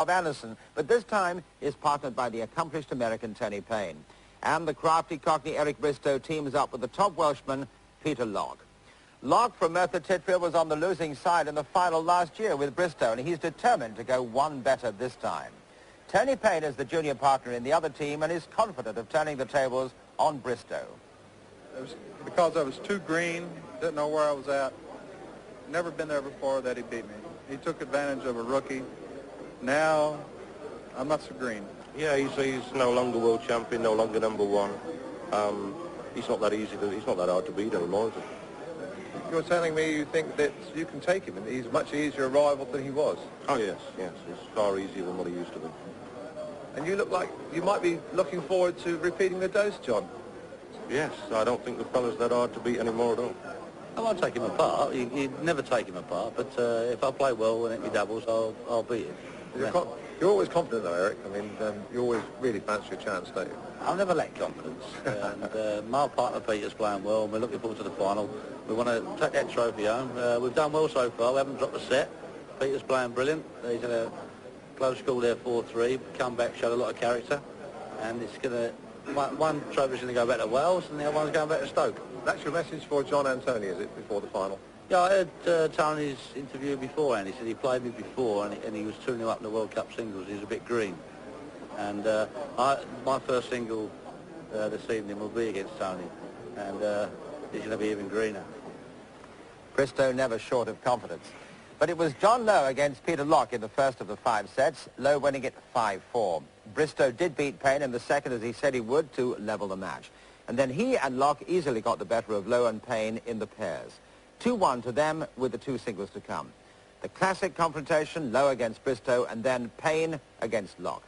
of Anderson, but this time is partnered by the accomplished American Tony Payne. And the crafty Cockney Eric Bristow teams up with the top Welshman, Peter Locke. Locke from Merthyr Tydfil was on the losing side in the final last year with Bristow, and he's determined to go one better this time. Tony Payne is the junior partner in the other team and is confident of turning the tables on Bristow. It was because I was too green, didn't know where I was at, never been there before, that he beat me. He took advantage of a rookie. Now, I'm not so green. Yeah, he's no longer world champion, no longer number one. He's not that easy, he's not that hard to beat anymore, is it? You're telling me you think that you can take him, and he's a much easier rival than he was? Oh, yes, yes. He's far easier than what he used to be. And you look like you might be looking forward to repeating the dose, John. Yes, I don't think the fella's that hard to beat anymore at all. I won't take him apart. You'd never take him apart, but if I play well and it be doubles, I'll beat him. You're always confident, though, Eric. I mean, you always really fancy your chance, don't you? I'll never lack confidence. And my partner Peter's playing well, and we're looking forward to the final. We want to take that trophy home. We've done well so far. We haven't dropped a set. Peter's playing brilliant. He's had a close call there, 4-3. Come back, showed a lot of character, and it's going to. One trophy's going to go back to Wales, and the other one's going back to Stoke. That's your message for John and Tony, is it, before the final? Yeah, I heard Tony's interview before, and he said he played me before, and he was 2-0 up in the World Cup singles. He was a bit green. And my first single this evening will be against Tony, and he's going to be even greener. Bristow never short of confidence. But it was John Lowe against Peter Locke in the first of the 5 sets, Lowe winning it 5-4. Bristow did beat Payne in the second, as he said he would, to level the match. And then he and Locke easily got the better of Lowe and Payne in the pairs. 2-1 to them with the 2 singles to come. The classic confrontation, Lowe against Bristow, and then Payne against Locke.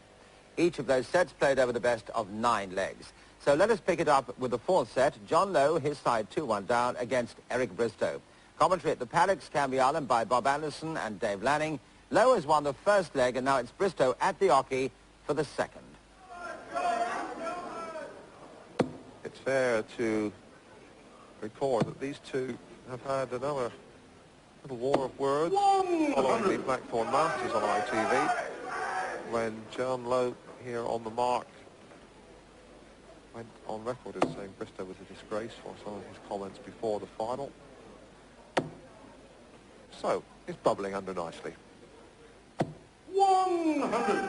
Each of those sets played over the best of 9 legs. So let us pick it up with the 4th set. John Lowe, his side 2-1 down against Eric Bristow. Commentary at the Paddocks, Canby Island, by Bob Anderson and Dave Lanning. Lowe has won the first leg, and now it's Bristow at the Ocky for the second. It's fair to record that these two have had another little war of words following the Blackthorn Masters on ITV, when John Lowe here on the mark went on record as saying Bristow was a disgrace for some of his comments before the final. So, it's bubbling under nicely. 100!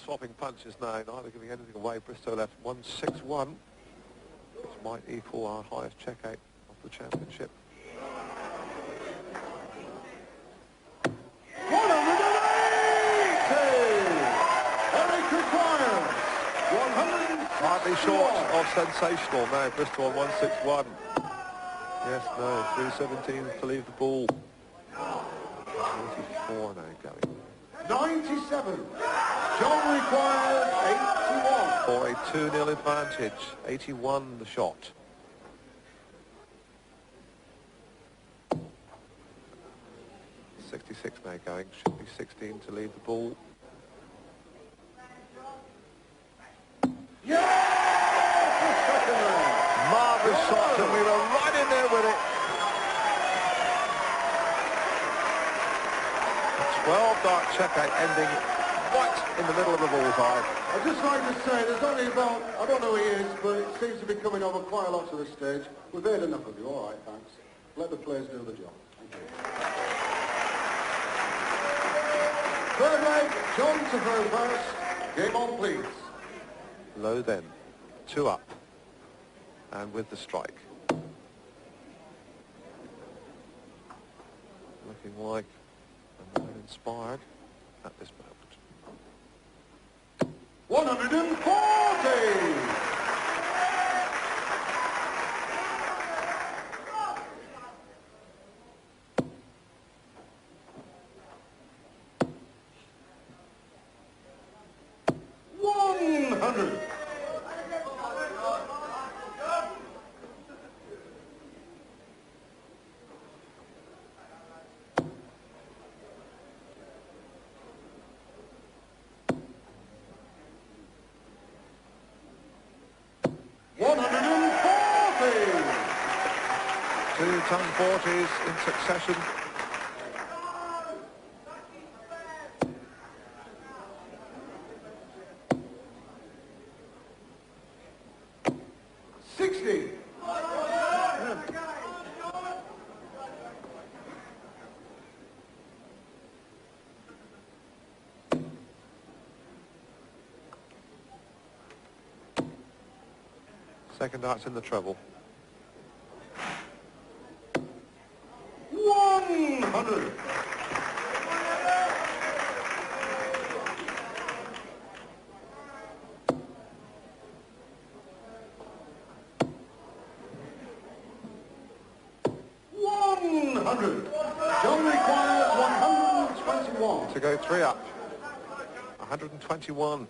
Swapping punches now, neither giving anything away. Bristow left 1-6-1, which might equal our highest check out of the championship. 180! Eric requires 100. Slightly short of sensational now. Bristow on 1-6-1. Yes, no, 3-17 to leave the ball. 94 now going. 97. John requires 81. For a 2-0 advantage. 81 the shot. .66 now going. Should be 16 to leave the ball. Yes! Marvellous shot, and we were right in there with it. 12-dart checkout ending right in the middle of the bullseye. I'd just like to say, there's only about, I don't know who he is, but it seems to be coming over quite a lot to this stage. We've heard enough of you. All right, thanks. Let the players do the job. Thank you. Third leg, John to throw first. Game on, please. Low then. 2 up. And with the strike. looking like a man inspired at this moment. 140! Two ton 40s in succession. Second dart's in the treble. 100! John requires 121. To go 3 up. 121.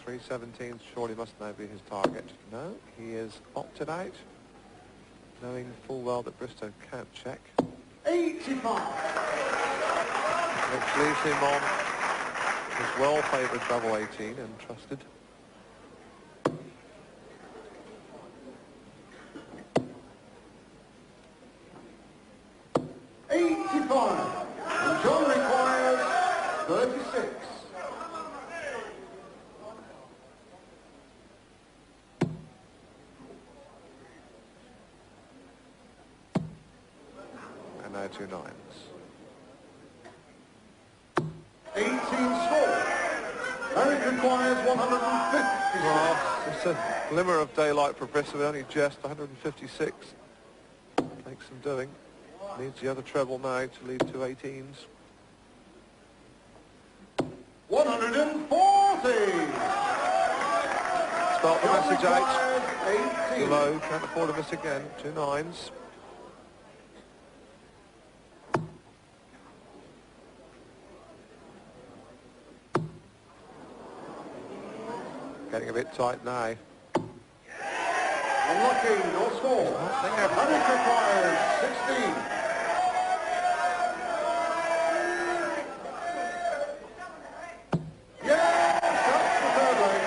317 surely must now be his target. No, he is opted out, knowing full well that Bristow can't check. 85. Which leaves him on his well-favoured double 18 and trusted. And John requires 36. And now 2 9s. 18 score. Eric requires 150. Well, it's a glimmer of daylight for Bristow, only just 156. Takes some doing. Needs the other treble now to leave 2 18s. 140. Start the message out. 18. Lowe can't afford to miss again. 2 9s. Getting a bit tight now. Unlucky, no score. Eric requires 16. Yes, that's the third leg.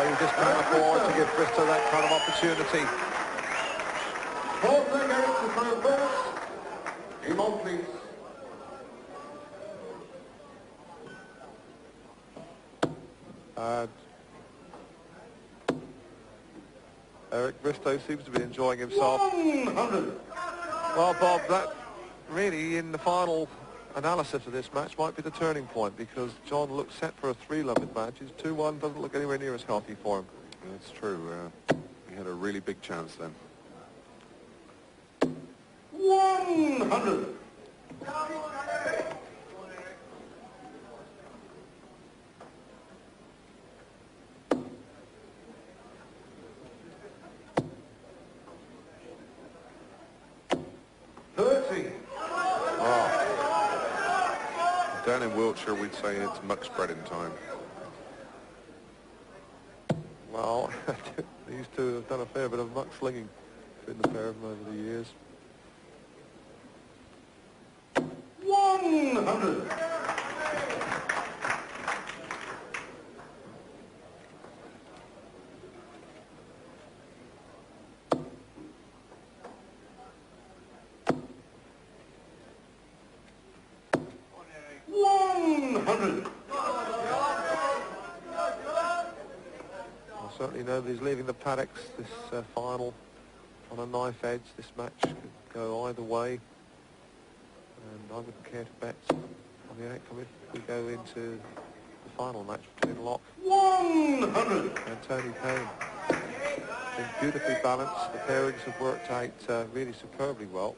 You just can't afford to give Bristow that kind of opportunity. Fourth leg, Eric to third base. Aim on, please. Eric Bristow seems to be enjoying himself. 100. Well, Bob, that really, in the final analysis of this match, might be the turning point, because John looks set for a 3-limit match. His 2-1 doesn't look anywhere near as healthy for him. That's true. He had a really big chance then. 100. Down in Wiltshire, we'd say it's muck spreading time. Well, these two have done a fair bit of muck slinging between the pair of them over the years. 100. Well, certainly nobody's leaving the paddocks this final on a knife edge. This match could go either way, and I wouldn't care to bet on the outcome if we go into the final match between Locke 100. and Tony Payne. Been beautifully balanced. The pairings have worked out really superbly well.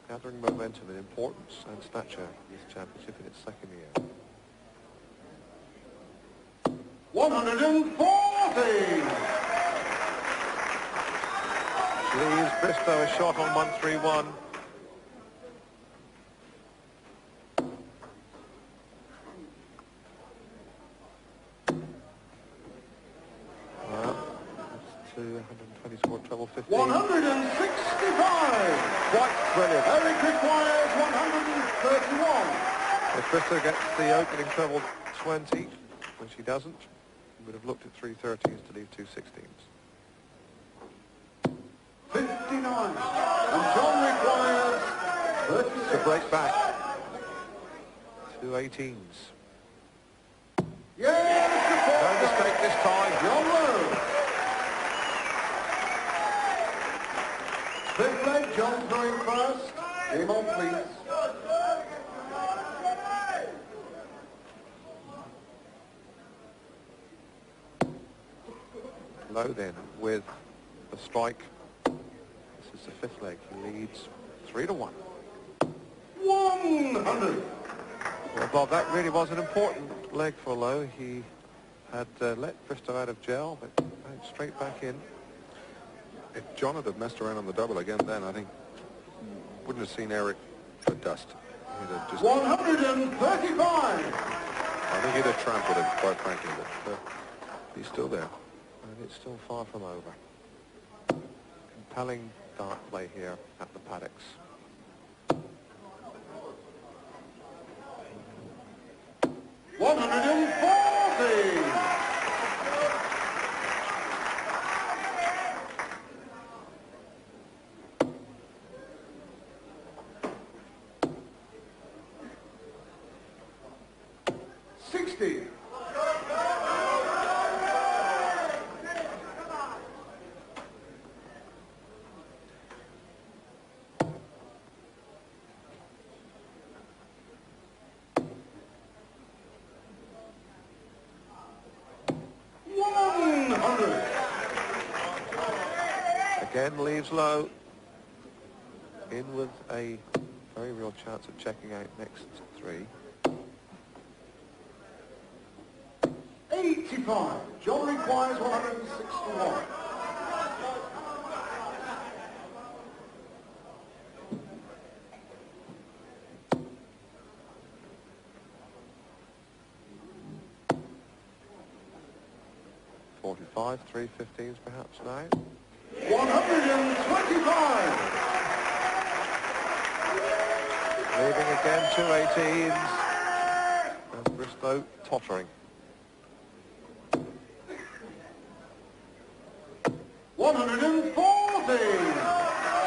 gathering momentum in importance and stature in this championship in its second year. 140! Leaves Bristow a shot on 131. Well, that's 220 scored treble 15. 165! Quite brilliant. Eric requires 131. If Bristow gets the opening treble 20, which he doesn't, he would have looked at 330s to leave 216s. 59. And John requires 36. To break back. 218s. Yes! No mistake this time. John Lowe. Fifth leg, John's going first. Game on, please. Lowe then with the strike. This is the fifth leg. He leads 3-1. 100. Well, Bob, that really was an important leg for Lowe. He had let Bristow out of jail, but went straight back in. If John had messed around on the double again then, I think wouldn't have seen Eric at dust. He'd have just, 135. I think he'd have trampled him, quite frankly, but he's still there. And it's still far from over. Compelling dart play here at the paddocks. Again leaves Lowe in with a very real chance of checking out next three. 85. John requires 161. .45, 315s perhaps now. 125. Leaving again 218s. And Bristow tottering. 140.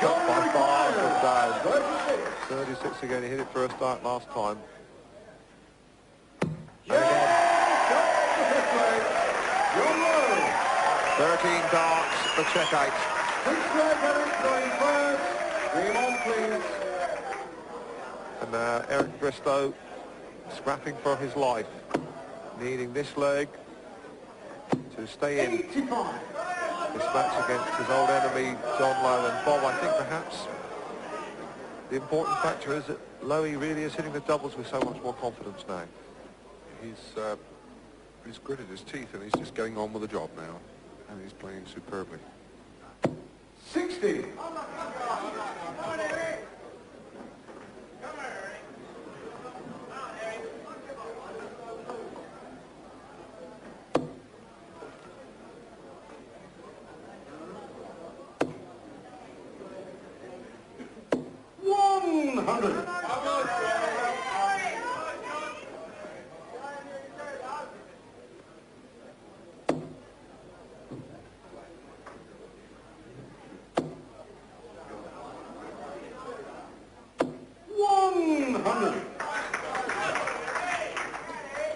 Got by far and down. 36. 36 again. He hit it for a start last time. Yes! That's the fifth leg. John Lowe. 13 darts for check out. Sixth leg, Eric going first. Game on, please. And now Eric Bristow scrapping for his life, needing this leg to stay in 85. this match against his old enemy John Lowe. And Bob, I think perhaps the important factor is that Lowe really is hitting the doubles with so much more confidence now. He's gritted his teeth and he's just getting on with the job now. And he's playing superbly. 60.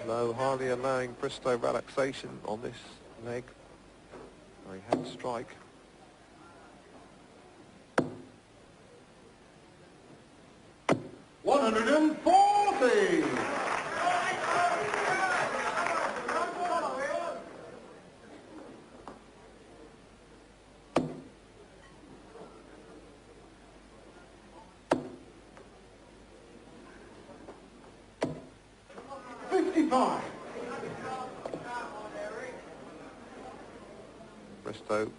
Lowe hardly allowing Bristow relaxation on this leg. He had strike. 25. Bristow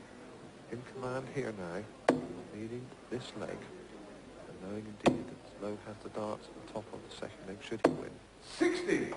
in command here now, leading this leg, and knowing indeed that Lowe has the darts at the top of the second leg should he win. 60.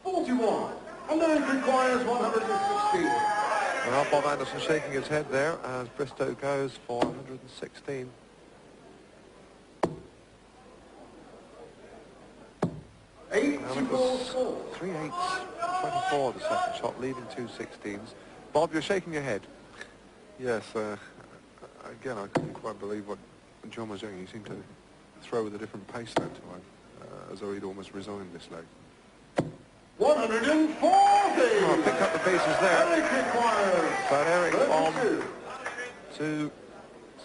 41. And then it requires 116. Well, Bob Anderson shaking his head there as Bristow goes for 116. Well, it was 3 8s, 24 the second shot, leaving 2 16s. Bob, you're shaking your head. Yes, again, I couldn't quite believe what John was doing. He seemed to throw with a different pace that time, as though he'd almost resigned this leg. 140. Oh, picked up the pieces there. Eric requires. But Eric 32. on 2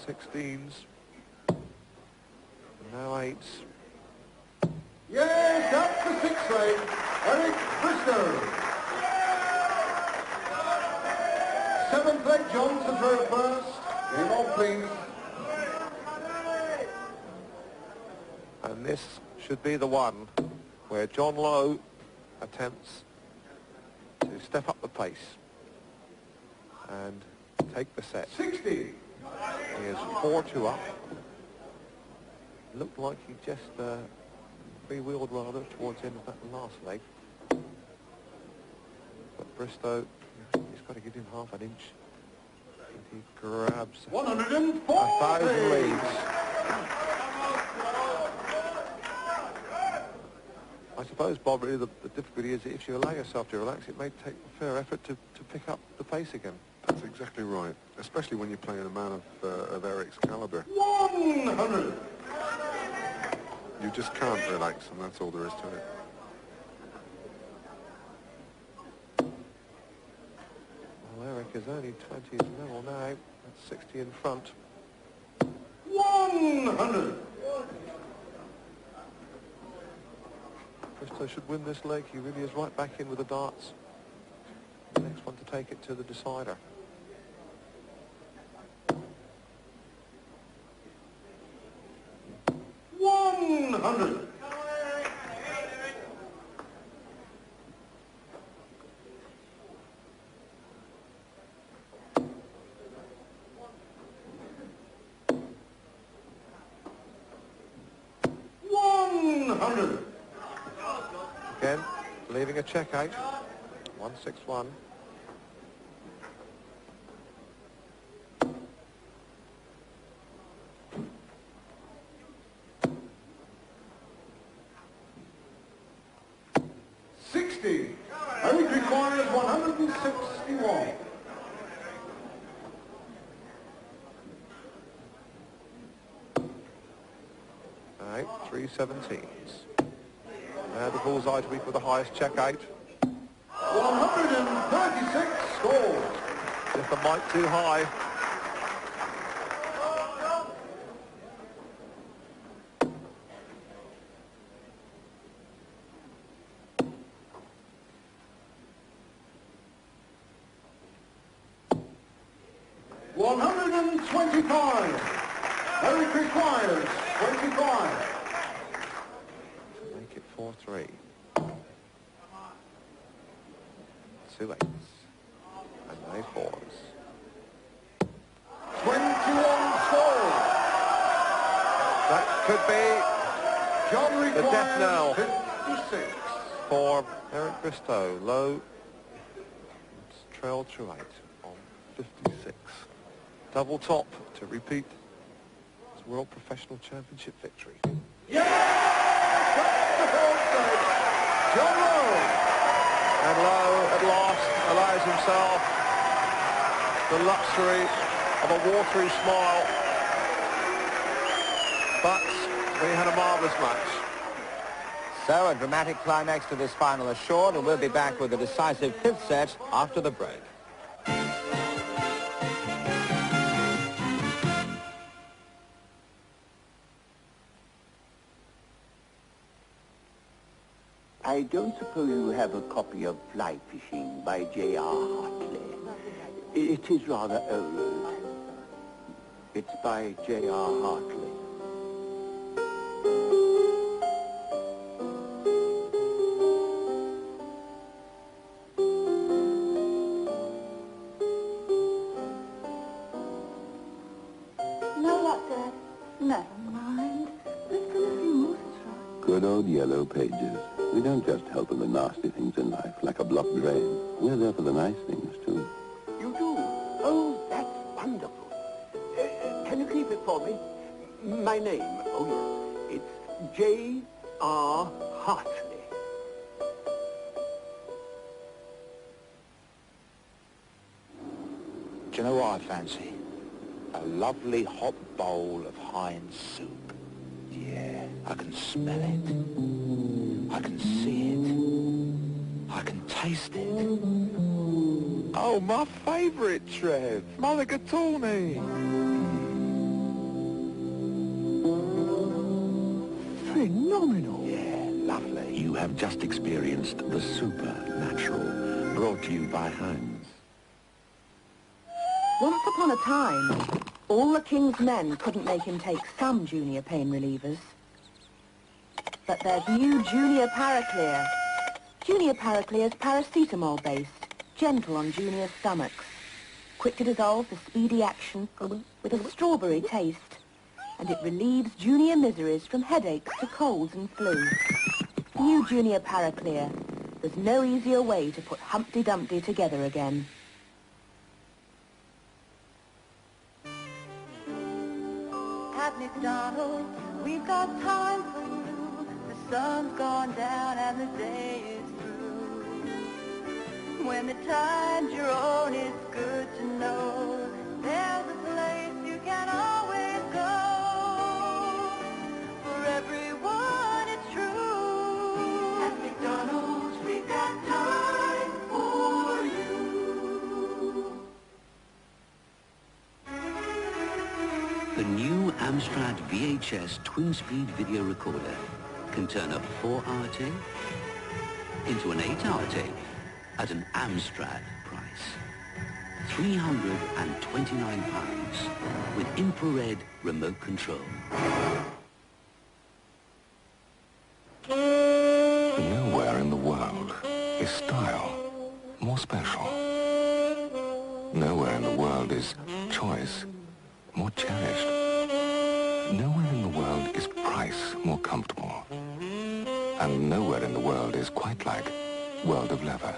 16s. Now 8s. Yes, up to 6 leg. Eric Bristow. 7th leg, John to throw first. Game on, please. And this should be the one where John Lowe attempts to step up the pace and take the set. 60. He is 4-2 up. Looked like he just free-wheeled rather towards the end of that last leg. But Bristow, he's got to give him half an inch. And he grabs 140. 1,000 leads. I suppose, Bob, really the difficulty is that if you allow yourself to relax, it may take a fair effort to pick up the pace again. That's exactly right, especially when you're playing a man of Eric's calibre. 100. You just can't relax, and that's all there is to it. Well, Eric is only 20 as level now. That's 60 in front. 100. Bristow should win this leg. He really is right back in with the darts. The next one to take it to the decider. Again, leaving a check out. 161. Eric requires 161. All right, 317s. Now the bullseye to be for the highest check out. 136 scores. Just a mite too high. Eric requires 25. Make it 4-3. 2 8s. And 9 4s. 21 scores. That could be John the death knell requires 56. for Eric Bristow. Lowe trailed through 8 on 56. Double top to repeat his World Professional Championship victory. Yes! That's the fourth stage. John Lowe. And Lowe at last allows himself the luxury of a watery smile. But we had a marvellous match. So a dramatic climax to this final assured, and we'll be back with the decisive 5th set after the break. I don't suppose you have a copy of Fly Fishing by J.R. Hartley. It is rather old. It's by J.R. Hartley. No luck, Dad. Never mind. There's still a few more to try. Good old yellow pages. We don't just help with the nasty things in life, like a blocked drain. We're there for the nice things, too. You do? Oh, that's wonderful. Can you keep it for me? My name? Oh, yes. It's J.R. Hartley. Do you know what I fancy? A lovely hot bowl of Heinz soup. Yeah, I can smell it. I can see it. I can taste it. Oh, my favourite, Trev. Mulligatawny. Phenomenal. Yeah, lovely. You have just experienced the supernatural, brought to you by Heinz. Once upon a time, all the king's men couldn't make him take some junior pain relievers. But there's new Junior Paraclear. Junior Paraclear's paracetamol-based, gentle on junior stomachs. Quick to dissolve for speedy action, with a strawberry taste. And it relieves junior miseries from headaches to colds and flu. New Junior Paraclear. There's no easier way to put Humpty Dumpty together again. At McDonald's, we've got time for you. The sun's gone down and the day is through. When the time's your own, it's good to know there's a place you can always go. For everyone, it's true. At McDonald's, we've got time for you. The new Amstrad VHS twin-speed video recorder can turn a 4-hour tape into an 8-hour tape at an Amstrad price. £329 with infrared remote control. Nowhere in the world is style more special. Nowhere in the world is choice more cherished. Nowhere in the world is price more comfortable. And nowhere in the world is quite like World of Leather.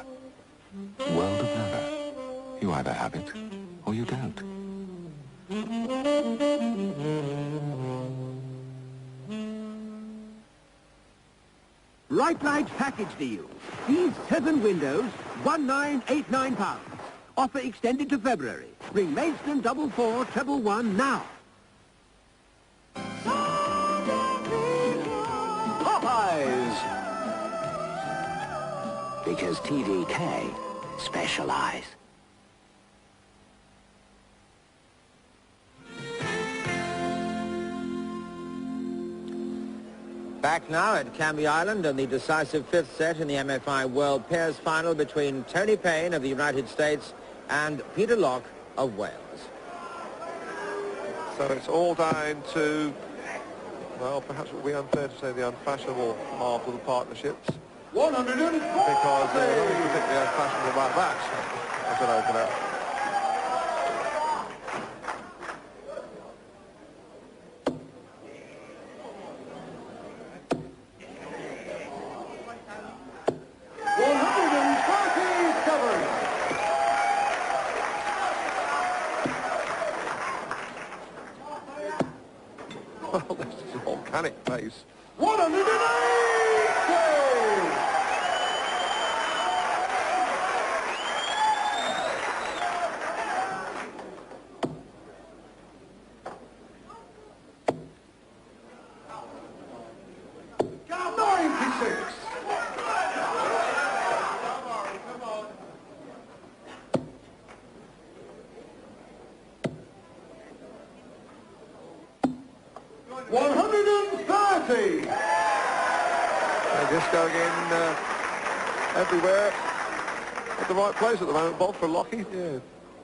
World of Leather. You either have it or you don't. Right Light package deal. These 7 windows, £1989. Offer extended to February. Ring Maidstone 4441 now. Popeyes! Because TDK specialize. Back now at Canby Island and the decisive 5th set in the MFI World Pairs Final between Tony Payne of the United States and Peter Locke of Wales. So it's all down to, well, perhaps it would be unfair to say the unfashionable half of the partnerships. 140! Because there was nothing particularly unfashionable about that as an opener. Well, this is a volcanic pace. 180! Just going in everywhere at the right place at the moment, Bob, for Locke. Yeah,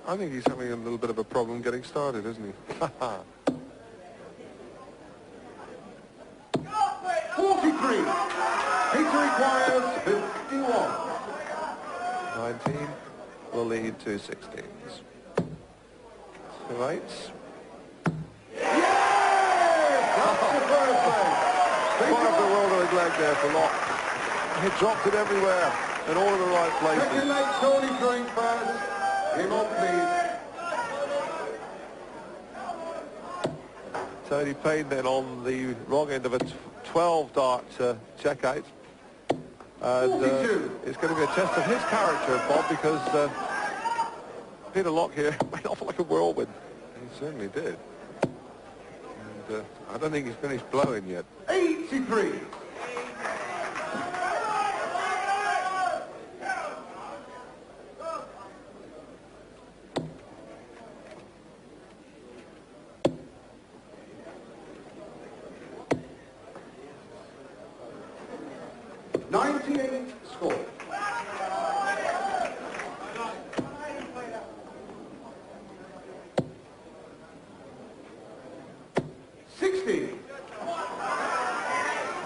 I think he's having a little bit of a problem getting started, isn't he? 43. Peter requires 51. 19 will lead to 16s. 2 8s. Quite a bewildering leg there for Locke. He dropped it everywhere in all of the right places. Second leg, Tony Payne first. Him up, please. Tony Payne then on the wrong end of a 12-dart checkout. And it's going to be a test of his character, Bob, because Peter Locke here went off like a whirlwind. He certainly did. And I don't think he's finished blowing yet. 83. Score. 60.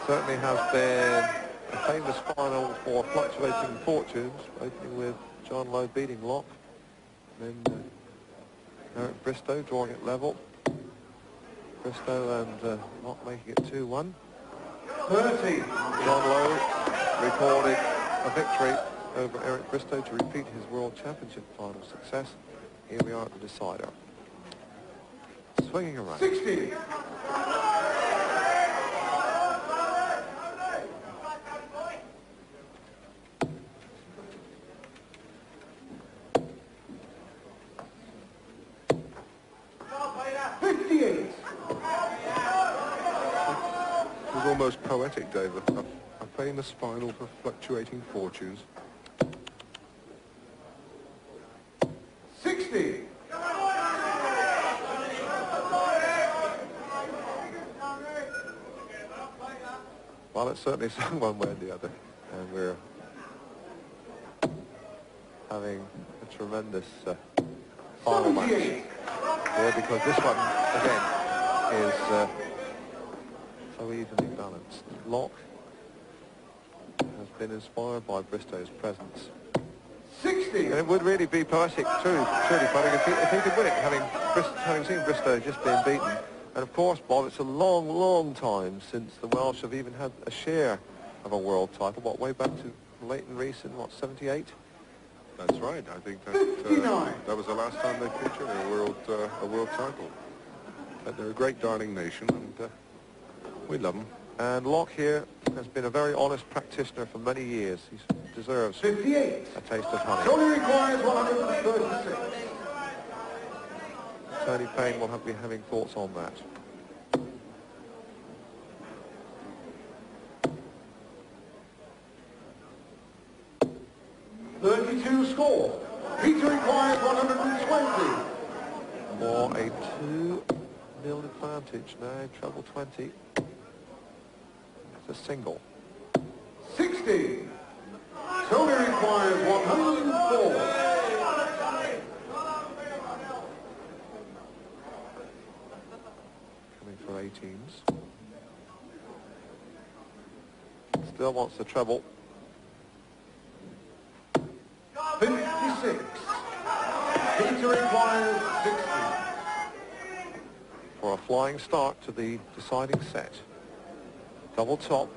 Certainly has been a famous final for fluctuating fortunes, opening with John Lowe beating Locke, and then Eric Bristow drawing it level. Bristow and Locke making it 2-1. 30. John Lowe recorded a victory over Eric Bristow to repeat his World Championship final success. Here we are at the decider. Swinging around. 60. It was almost poetic, David. A famous final for fluctuating fortunes. 60. Well, it's certainly swung one way or the other, and we're having a tremendous final match here, because this one, again, is so evenly balanced. Locke has been inspired by Bristow's presence. 60. And it would really be poetic, truly poetic, if he could win it, having seen Bristow just being beaten. And of course, Bob, it's a long, long time since the Welsh have even had a share of a world title. What, way back to late and recent, what, 78? That's right. I think that that was the last time they featured a world title. But they're a great darling nation, and we love them. And Locke here has been a very honest practitioner for many years. He deserves 58. a taste of honey. Tony requires 136. Tony Payne will be having thoughts on that. Score. Peter requires 120. For a 2-0 advantage now, treble 20. It's a single. 60. Tony requires 104. Coming for 18s. Still wants the treble. 56. Peter requires 60. For a flying start to the deciding set. Double top.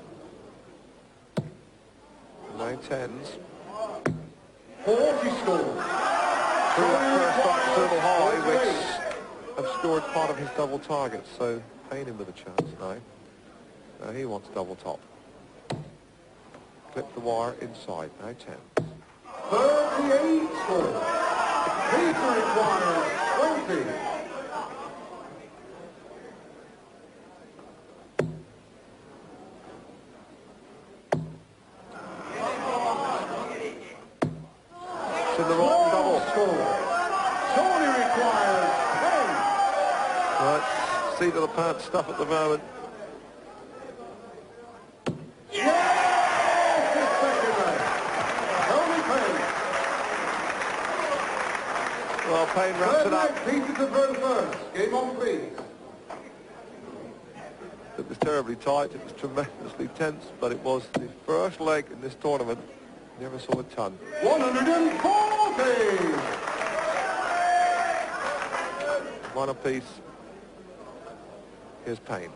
9 10s. 40 score. Through that first start circle high, which obscured part of his double target, so Payne in with a chance now. Now he wants double top. Clip the wire inside, now 10. 38 score. Peter requires 20. It's in the wrong double. Score. Tony requires 10. Right, seat of the pants stuff at the moment. Payne wraps it up. Peter to throw first. Game on, please. It was terribly tight. It was tremendously tense, but it was the first leg in this tournament. Never saw a ton. 140! One apiece. Here's Payne.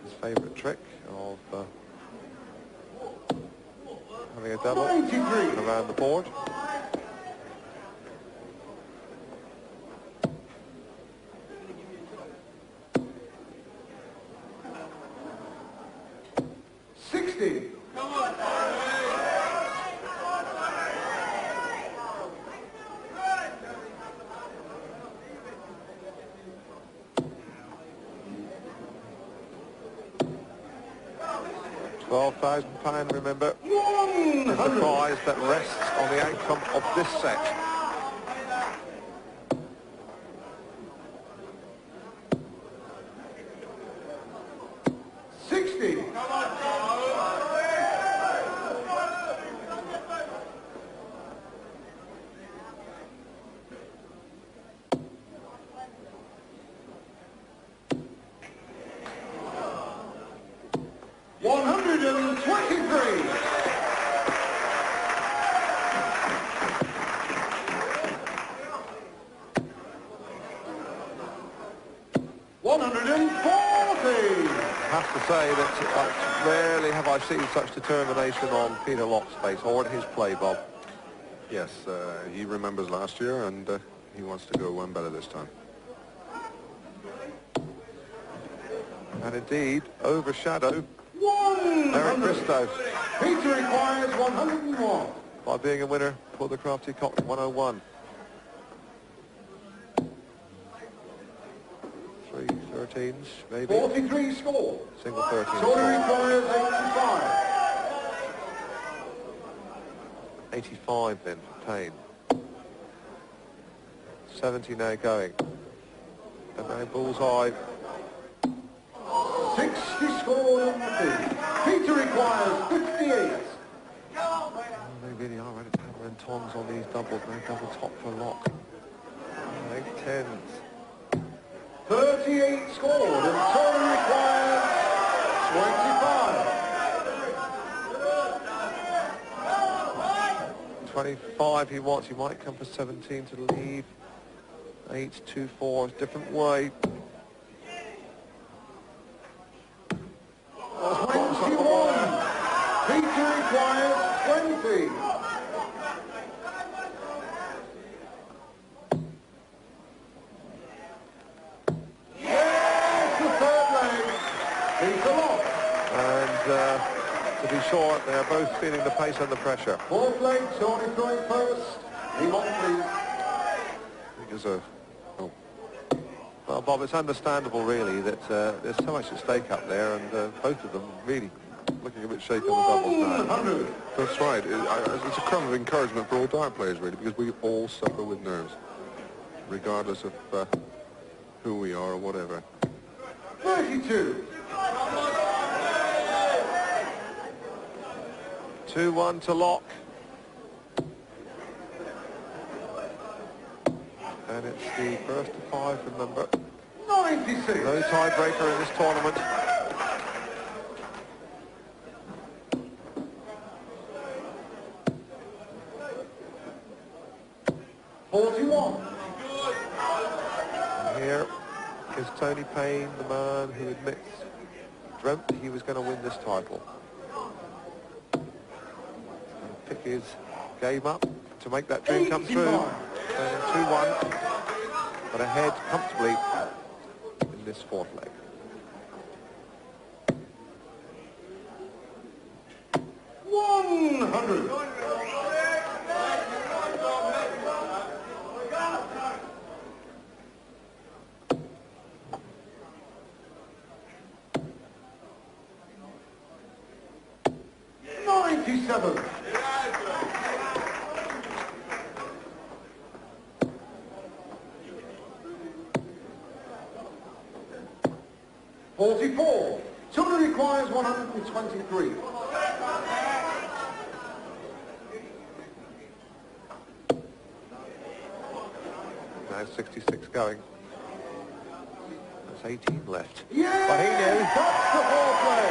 His favourite trick of having a double 93. around the board. £12,000, remember, is the prize that rests on the outcome of this set. Say that rarely have I seen such determination on Peter Locke's face, or in his play, Bob. Yes, he remembers last year, and he wants to go one better this time. And indeed, overshadow Eric Bristow. Peter requires 101. By being a winner for the Crafty Cock 101. 13s, maybe. 43 score. Single 13. Tony requires 85. 85 then for Payne. 70 now going. And now bullseye. 60 score on the field. Peter requires 58. They really are ready to hammer and tongs on these doubles. No double top for Locke. 10s. 38 scored, and Tony requires 25. 25 he wants. He might come for 17 to leave. 8, 2, 4, different way. 21. Peter requires 20. To be sure, they are both feeling the pace and the pressure. Fourth leg, Tony throwing first. Leave on, please. I think there's a... Oh. Well, Bob, it's understandable, really, that there's so much at stake up there, and both of them really looking a bit shaky on the doubles now. That's right. It's a crumb of encouragement for all dart players, really, because we all suffer with nerves, regardless of who we are or whatever. 32. 2-1 to Locke. And it's the first to 5, remember. 96. No tiebreaker in this tournament. And here is Tony Payne, the man who admits dreamt he was going to win this title. Pick his game up to make that dream come true. 2-1, but ahead comfortably in this fourth leg. $97. 44. Tony requires 123. now, 66 going. That's 18 left. Yeah! But he knew. That's the foreplay.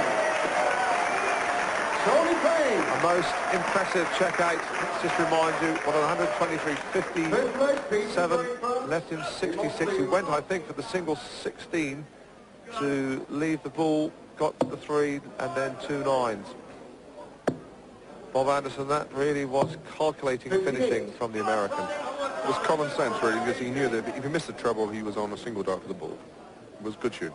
Tony Payne. A most impressive check out. Let's just remind you, what, 123.57, left him 66. He went, I think, for the single 16 to leave the ball, got the 3 and then 2 9s. Bob Anderson, that really was calculating finishing from the American. It was common sense, really, because he knew that if he missed the treble, he was on a single dart for the ball. It was good shooting.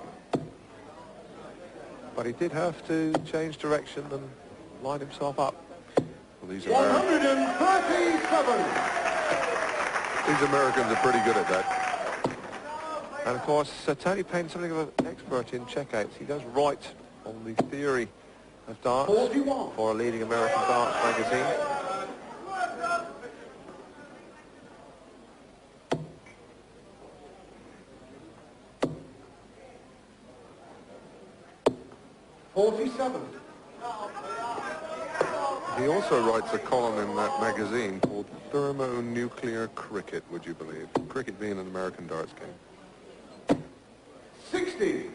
But he did have to change direction and line himself up. Well, these 137. Americans are pretty good at that. And of course, Tony Payne, something of an expert in checkouts. He does write on the theory of darts 41. for a leading American darts magazine. He also writes a column in that magazine called Thermonuclear Cricket, would you believe? Cricket being an American darts game. 60.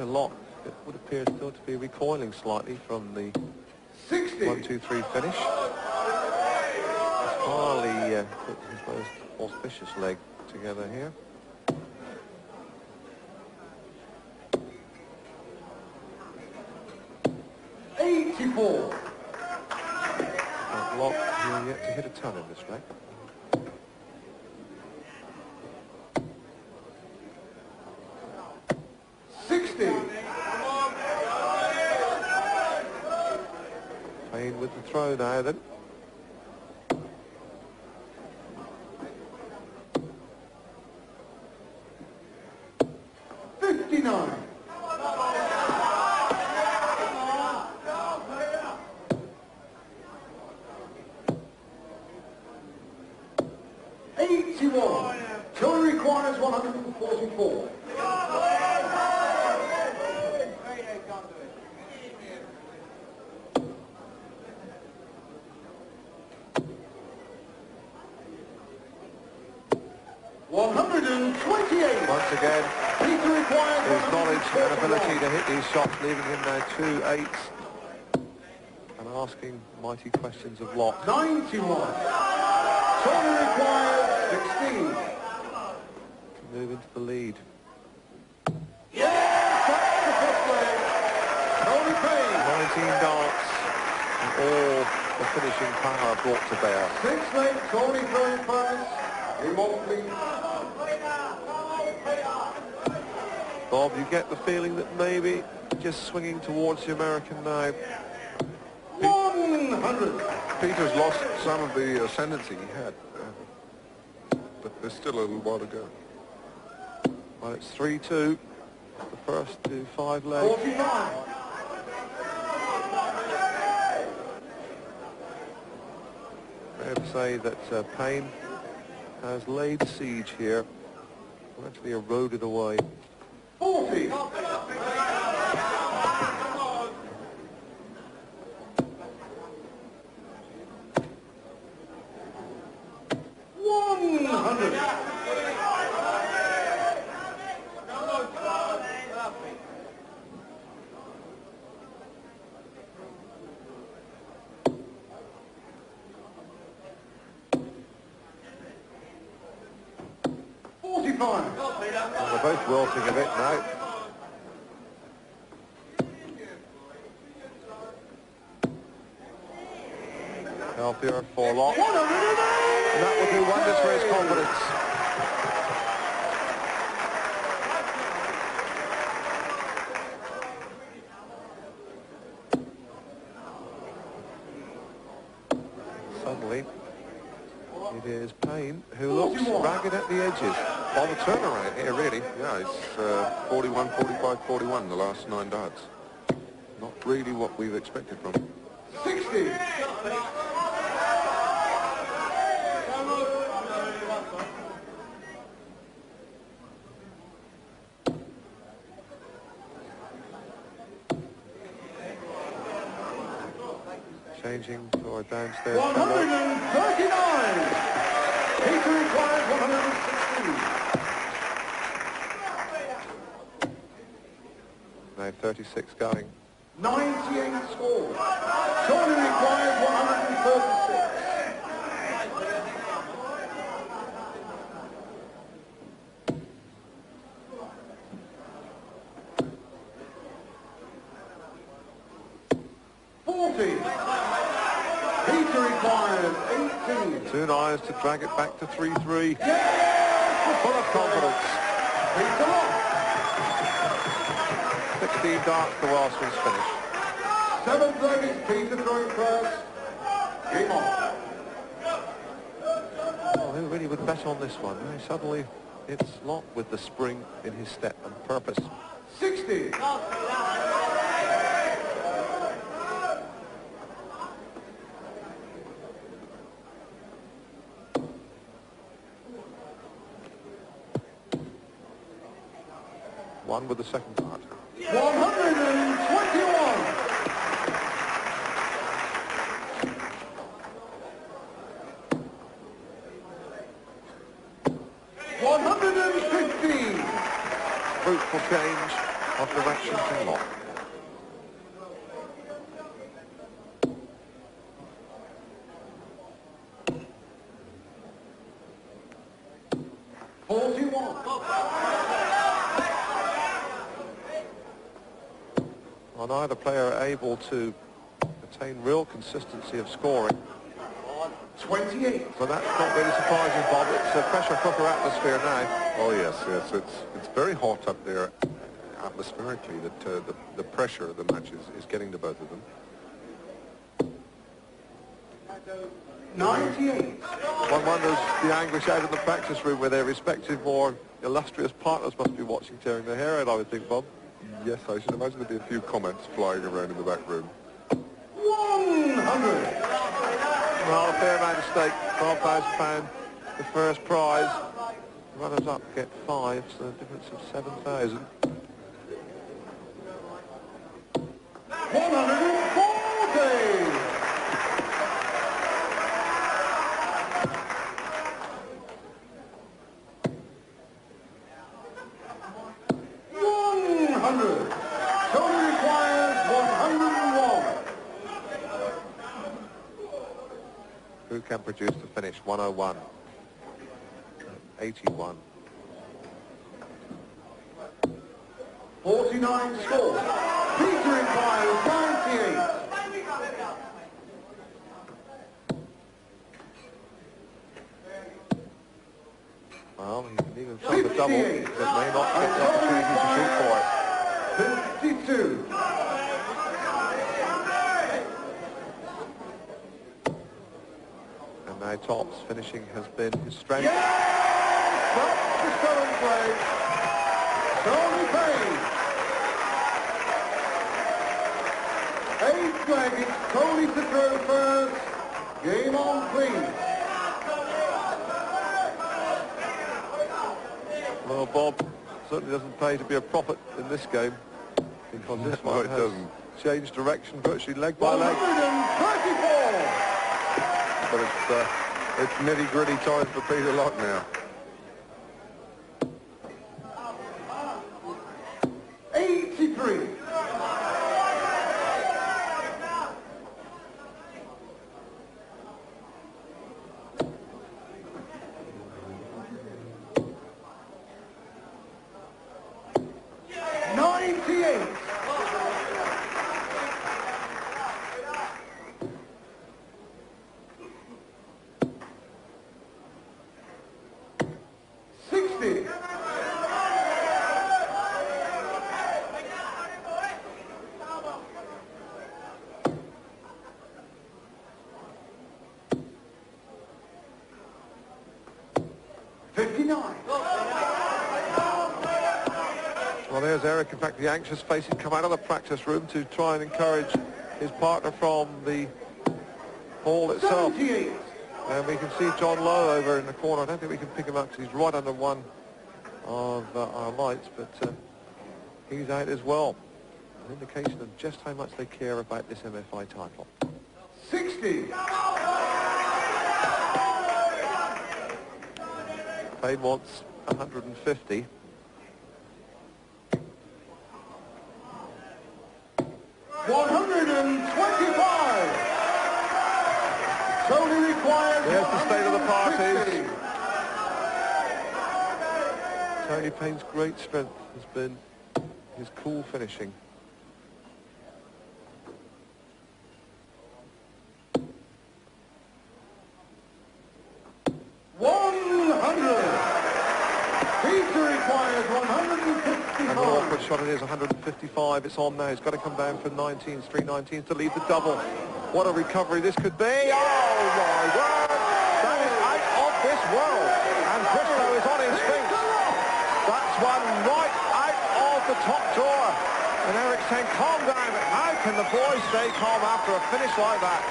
Locke, it would appear still to be recoiling slightly from the 60. 1-2-3 finish. Farley put his most auspicious leg together here. Locke, he'll yet to hit a ton in this race. Payne with the throw now then. Tony requires 144. Once again, his knowledge and ability to hit these shots, leaving him now 2 8s and asking mighty questions of Locke. 91. Tony requires 16. To move into the lead. Yes, that's the first leg. Tony Payne. 19 darts and all the finishing power brought to bear. 6 legs, Tony Payne first. Remotely. Bob, you get the feeling that maybe just swinging towards the American now. 100. Peter's lost some of the ascendancy he had, but there's still a little while to go. Well, it's 3-2, the first to 5 legs. 45. Fair to say that Payne has laid siege here, actually eroded away. 40. 100. They're both wilting a bit now. Healthier for Locke. And that will do wonders for his confidence. Suddenly, it is Payne who looks ragged at the edges. On the turnaround here, really. Yeah, it's 41, 45, 41, the last 9 darts. Not really what we've expected from him. 60. Changing for downstairs. 139. Peter requires 116. Now 36 going. 98 score. Tony requires 136. Peter requires 18. Too nice to drag it back to 3-3. Yes! Full of confidence. Peter Locke. 16 darts to Welshman's finish. 7th leg is Peter throwing first. Game on. Oh, who really would bet on this one? No, suddenly it's Locke with the spring in his step and purpose. 60. One with the second dart. 121. 115. Fruitful change of direction from Locke. Well, neither player are able to attain real consistency of scoring. 28. But that's not really surprising, Bob. It's a pressure cooker atmosphere now. Oh yes, yes. It's very hot up there atmospherically. That the pressure of the match is getting to both of them. 98. One wonders the anguish out in the practice room where their respective more illustrious partners must be watching, tearing their hair out, I would think, Bob. Yes, I should imagine there'd be a few comments flying around in the back room. 100. Well, a fair amount of stake. £12,000, the first prize. Runners up get 5, so a difference of 7,000. 140. 100. Tony requires 101. Who can produce the finish? 101. 81. 49 score. Peter requires 98. Well, he can even throw the double, but may not get the opportunity to shoot for it. 52. And now tops finishing has been his strength. Yes! That's the seventh play. Tony Payne. 8th leg, it's Tony to throw first. Game on, please. Well, Bob, certainly doesn't pay to be a prophet in this game, because this No, one it has doesn't. changed direction virtually leg by leg. 134. But it's nitty-gritty time for Peter Locke now. 83. 98. 60. 59. Well, there's Eric. In fact, the anxious face had come out of the practice room to try and encourage his partner from the hall itself. 78. And we can see John Lowe over in the corner. I don't think we can pick him up because he's right under one of our lights, but he's out as well. An indication of just how much they care about this MFI title. 60. Payne wants 150. Tony requires. There's the state of the parties. Tony Payne's great strength has been his cool finishing. And an awkward shot it is, 155. It's on now. It's got to come down for 19s, 319s to lead the double. What a recovery this could be. Oh, my word. That is out of this world. And Bristow is on his feet. That's one right out of the top drawer. And Eric's saying, calm down. How can the boys stay calm after a finish like that?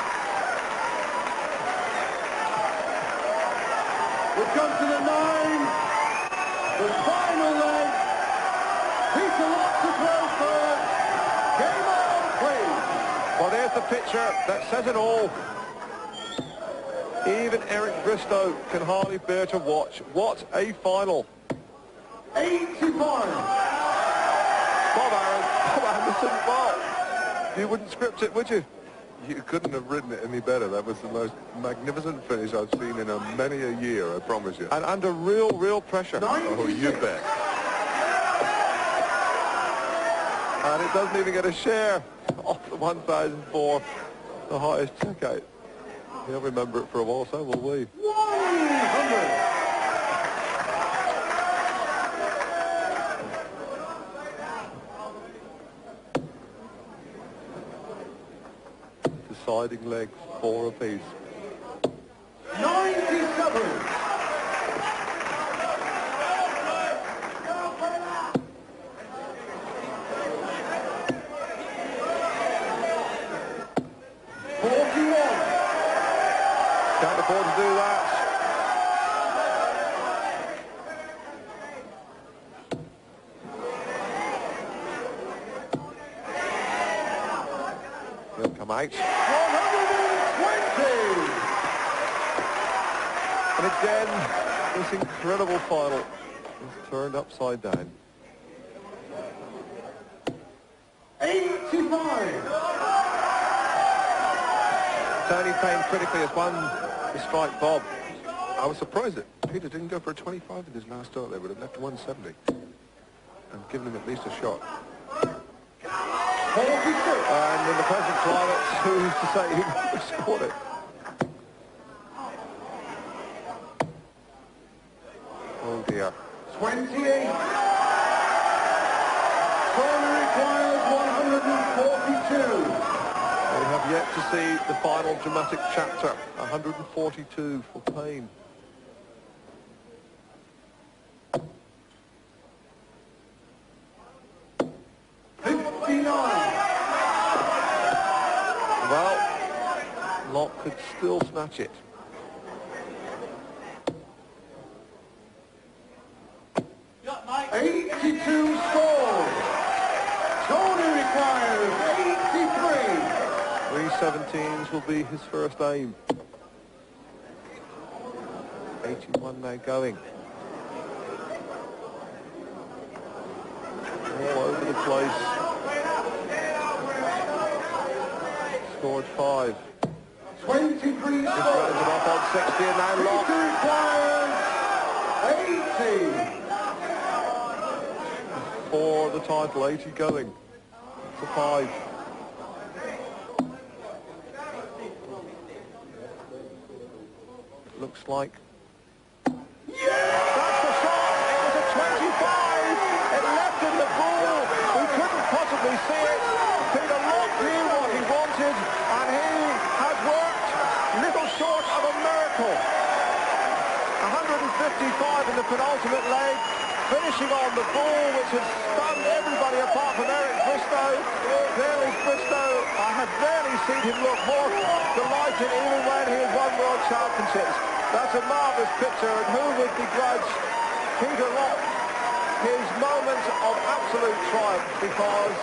We come to the 9. The final leg. Peter Locke to throw first. Game on, please. Well, there's the picture that says it all. Even Eric Bristow can hardly bear to watch. What a final. 85. Bob Anderson, Bob. You wouldn't script it, would you? You couldn't have written it any better. That was the most magnificent finish I've seen in many a year, I promise you. And under real pressure. 96. Oh, you bet. And it doesn't even get a share off the 1,004, the highest checkout. He'll remember it for a while, so will we. 100. Deciding leg, 4 apiece. 97. Can't afford to do that. He'll come out. 120. And again, this incredible final is turned upside down. 85. Tony Payne critically has won the strike, Bob. I was surprised that Peter didn't go for a 25 in his last start. They would have left 170 and given him at least a shot. 46. And in the present climate, who's to say he would have scored it? Oh dear. 28. Tony requires 142. We have yet to see the final dramatic chapter. 142 for Payne. Well, Locke could still snatch it. Got 82 scores. Tony requires 83. 317s will be his first aim. 81 now going. All over the place. Scored 5. 23 Just rounds it off on 60 and now Locke. Requires 80. For the title, 80 going. To 5. Looks like. That's the shot. It was a 25. It left in the ball. We couldn't possibly see it. Peter Locke knew what he wanted, and he has worked little short of a miracle. 155 in the penultimate leg, finishing on the ball, which has stunned everybody apart from Eric Bristow. There is Bristow. I have barely Didn't look more delighted even when he had won World Championships. That's a marvellous picture, and who would begrudge Peter Locke his moments of absolute triumph, because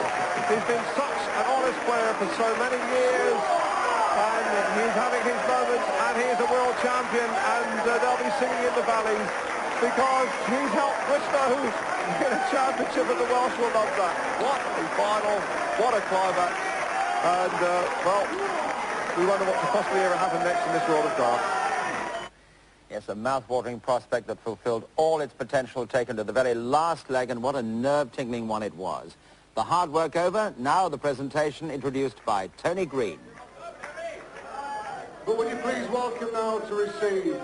he's been such an honest player for so many years, and he's having his moments, and he's a world champion, and they'll be singing in the valleys because he's helped Bristow win a championship, and the Welsh will love that. What a final, what a climax, and well, we wonder what could possibly ever happen next in this world of darts. Yes, a mouth-watering prospect that fulfilled all its potential taken to the very last leg, and what a nerve-tingling one it was. The hard work over, now the presentation introduced by Tony Green. But would you please welcome now to receive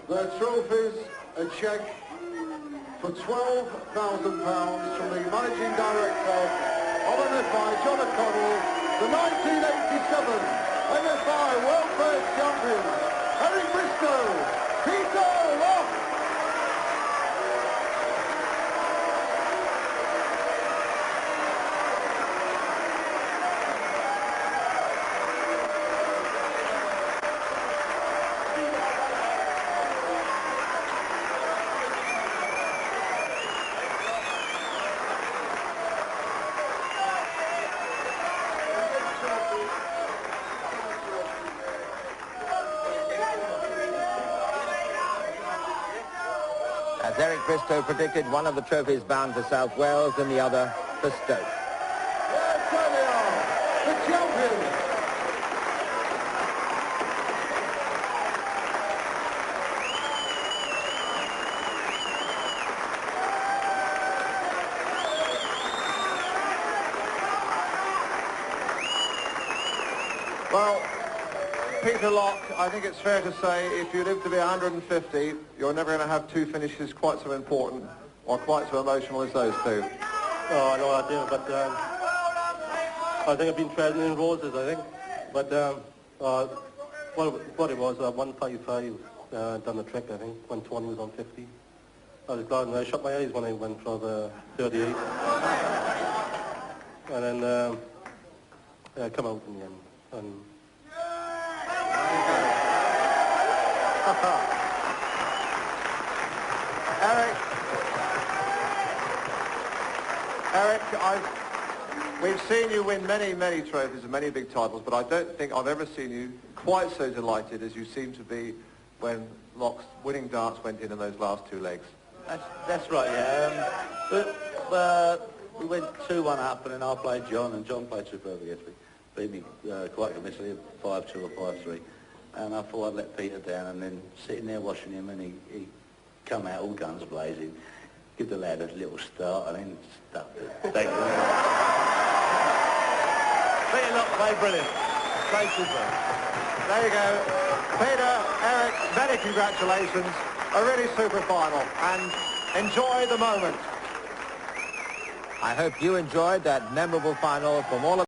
their trophies, a cheque for £12,000 from the Managing Director of MFI, John O'Connell, the 1987 MFI World First Champion, Eric Bristow, Peter Locke. As Eric Bristow predicted, one of the trophies bound for South Wales and the other for Stoke. Yes, there they are, the champions. Well, Peter Locke, I think it's fair to say if you live to be 150, you're never going to have two finishes quite so important or quite so emotional as those two. Oh, no idea, but I think I've been treading in roses, I think. But what it was, 155 done the trick, I think. 120 was on 50. I was glad, and I shut my eyes when I went for the 38. And then come out in the end. And Eric, we've seen you win many, many trophies and many big titles, but I don't think I've ever seen you quite so delighted as you seem to be when Locke's winning darts went in those last two legs. That's right, yeah. We went 2-1 up, and then I played John, and John played superb against me. Beat me quite convincingly, 5-2 or 5-3. And I thought I'd let Peter down, and then sitting there watching him, and he come out all guns blazing, give the lad a little start, and then stuffed it. Thank you. Peter Locke played brilliant. Played super. There you go. Peter, Eric, many congratulations. A really super final, and enjoy the moment. I hope you enjoyed that memorable final from all of